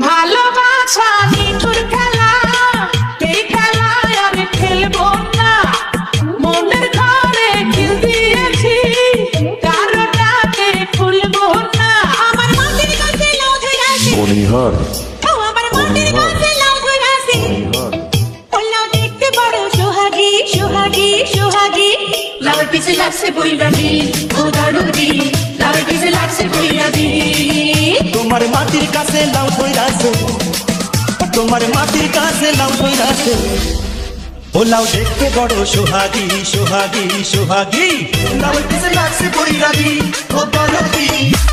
ভালোবাসা নিঠুর খেলা, এই খেলায় আমি খেলবো না। মনের ঘরে খিল দিয়েছি, কারোটাকে খুলবো না। আমার মাটির কাছে লাউ ধরে আছে, অনিহার ও আমার মাটির কাছে লাউ ধরে আছে। ও লাউ দেখতে বড় সোহাগী, সোহাগী, সোহাগী। লাউয়ের পিছে লাগছে বৈরাগী, ও দারুদি। লাউয়ের পিছে লাগছে বৈরাগী। তোমার মাটির কাছে লাউ ধইরাছে, তোমার মাটির কাছে লাউ ধইরাছে। ও লাউ দেখতে বড় সোহাগী, সোহাগী, সোহাগী। লাউয়ের পিছে লাগছে বৈরাগী, ও দরদি।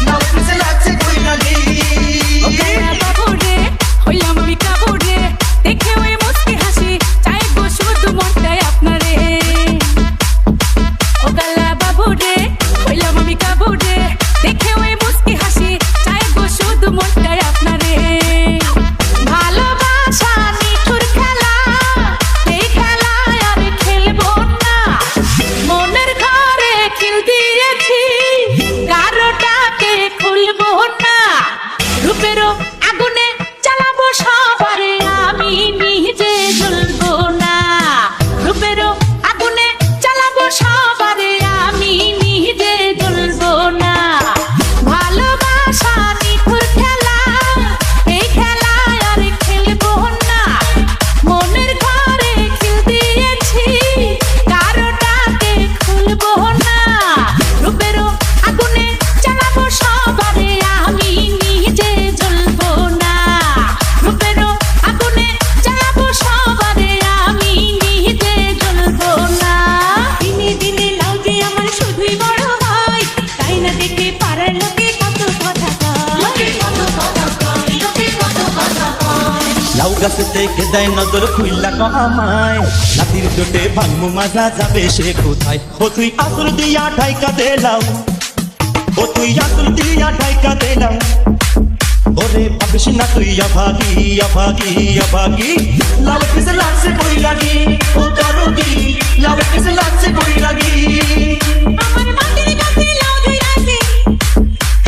লাউয়ের পিছে লাগছে বৈরাগী। বাবুরে হইলাম আমি কাবুরে, দেখে ওই মুস্কি হাসি, চাইবো শুধু মনটাই আপনারে। ও গালা বাবুরে হইলাম আমি কাবুরে, দেখে ওই মুস্কি হাসি, চাইবো শুধু মনটাই আপনারে। ভালোবাসা নিঠুর খেলা, এই খেলায় আমি খেলবো না। মনের ঘরে খিল দিয়েছি, কারোটাকে খুলবো না। রূপেরও আগুনে জ্বালাবো সবারে, আমি নিজে জ্বলবো না। রূপেরও আগুনে জ্বালাবো সবারে, আমি নিজে জ্বলবো না। ভালোবাসা নিঠুর খেলা, এই খেলায় আর খেলবো না। মনের ঘরে খিল দিয়েছি, কারোটাকে খুলবো না। রূপেরও আগুনে জ্বালাবো সবারে, আমি নিজে জ্বলবো না। রূপেরও আগুনে জ্বালাবো সবারে, আমি নিজে জ্বলবো না। দিনে দিনে লাউ যে আমার শুধুই বড় হয়, তাই না দেখে পাড়ার লোকে কত কথা কয়। লাউ গাছে থেকে দেয় নজর খুইলা ক আমায়, লাতির চোটে ভাঙমু মাজা যাবে সে কোথায়। ও তুই আতুর দিয়া ঠাইকা দে লাউ, ও তুই আতুর দিয়া ঠাইকা দে লাউ। ওরে ভাবিস না তুই অভাগী, অভাগী, অভাগী। লাউয়ের পিছে লাগছে বৈরাগী, ও দরদি। লাউয়ের পিছে লাগছে বৈরাগী। আমার মাটির কাছে লাউ ধরে আছে,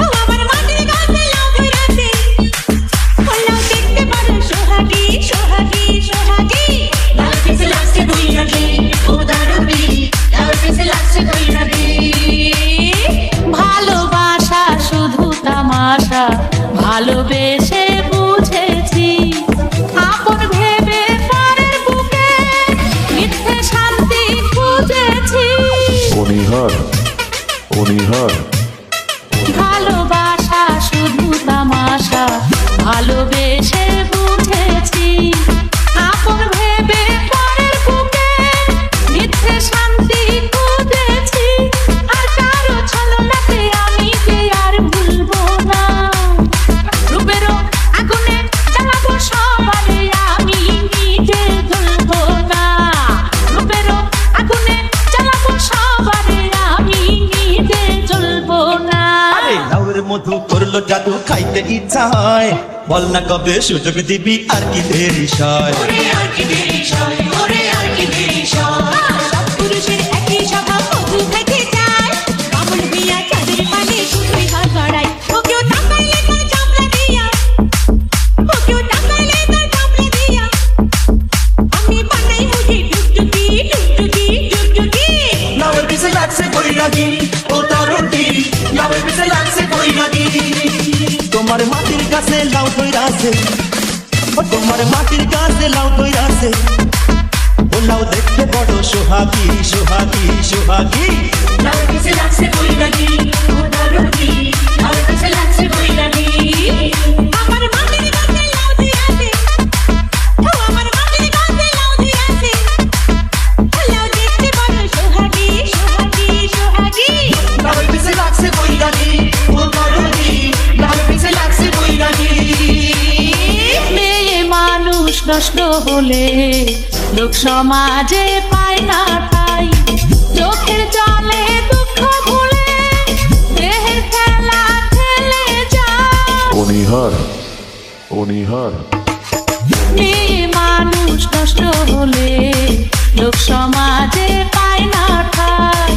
ও আমার মাটির কাছে লাউ ধরে আছে। ও লাউ দেখতে বড় সোহাগী, সোহাগী, সোহাগী। লাউয়ের পিছে লাগছে বৈরাগী, ও দারুদি। লাউয়ের পিছে লাগছে বৈরাগী। ভালোবাসা শুধু তামাশা, ভালোবেসে বুঝেছি। আপন ভেবে পরের বুকে মিথ্যে শান্তি খুঁজেছি। অনিহার অনিহার ভালোবাসা শুধু তামাশা, ভালোবেসে বুঝেছি। আপন ভেবে পরের বুকে মিথ্যে শান্তি খুঁজেছি। আর কারো ছলনাতে আমি যে আর ভুলবো না। রূপেরও আগুনে জ্বালাবো সবারে, আমি নিজে জ্বলবো না। রূপেরও আগুনে জ্বালাবো সবারে, আমি নিজে জ্বলবো না। আরে লাউয়ের মধু করলো জাদু, খাইতে ইচ্ছা হয়। বল না কবে সুযোগ দিবি, আর কি দেরি সয়। ওরে আর কি দেরি সয়, ওরে আর কি দেরি সয়। সব পুরুষের একই স্বভাব, মধু খেতে চায়। কামড় দিয়া চাঁদের পানে শুধুই হাত বাড়ায়। ও কেউ তাকাইলে তার চামড়া দিয়া, ও কেউ তাকাইলে তার চামড়া দিয়া। আমি বানাই বুঝি টুকটুকি, টুকটুকি, টুকটুকি। লাউয়ের পিছে লাগছে বৈরাগী, ও দরদি। লাউয়ের পিছে লাগছে বৈরাগী। তোমার মাটির কাছে লাউ ধইরাছে, ও তোমার মাটির কাছে লাউ ধইরাছে। ও লাউ দেখতে বড় সোহাগী, সোহাগী, সোহাগী। লাউয়ের পিছে লাগছে বৈরাগী, ও দারুদি। লাউয়ের পিছে লাগছে বৈরাগী। আমার মাটির কাছে লাউ ধরে আছে, ও আমার মাটির কাছে লাউ ধরে আছে। ও লাউ দেখতে বড় সোহাগী, সোহাগী, সোহাগী। লাউয়ের পিছে লাগছে বৈরাগী, ও দরদি। লাউয়ের পিছে লাগছে বৈরাগী। মেয়ে মানুষ নষ্ট হলে লোক সমাজে পায় না ঠাই। চোখের জলে দুঃখ ভুলে দেহের খেলা খেলে যায়। অনিহার অনিহার মেয়ে মানুষ নষ্ট হলে লোক সমাজে পায় না ঠাই।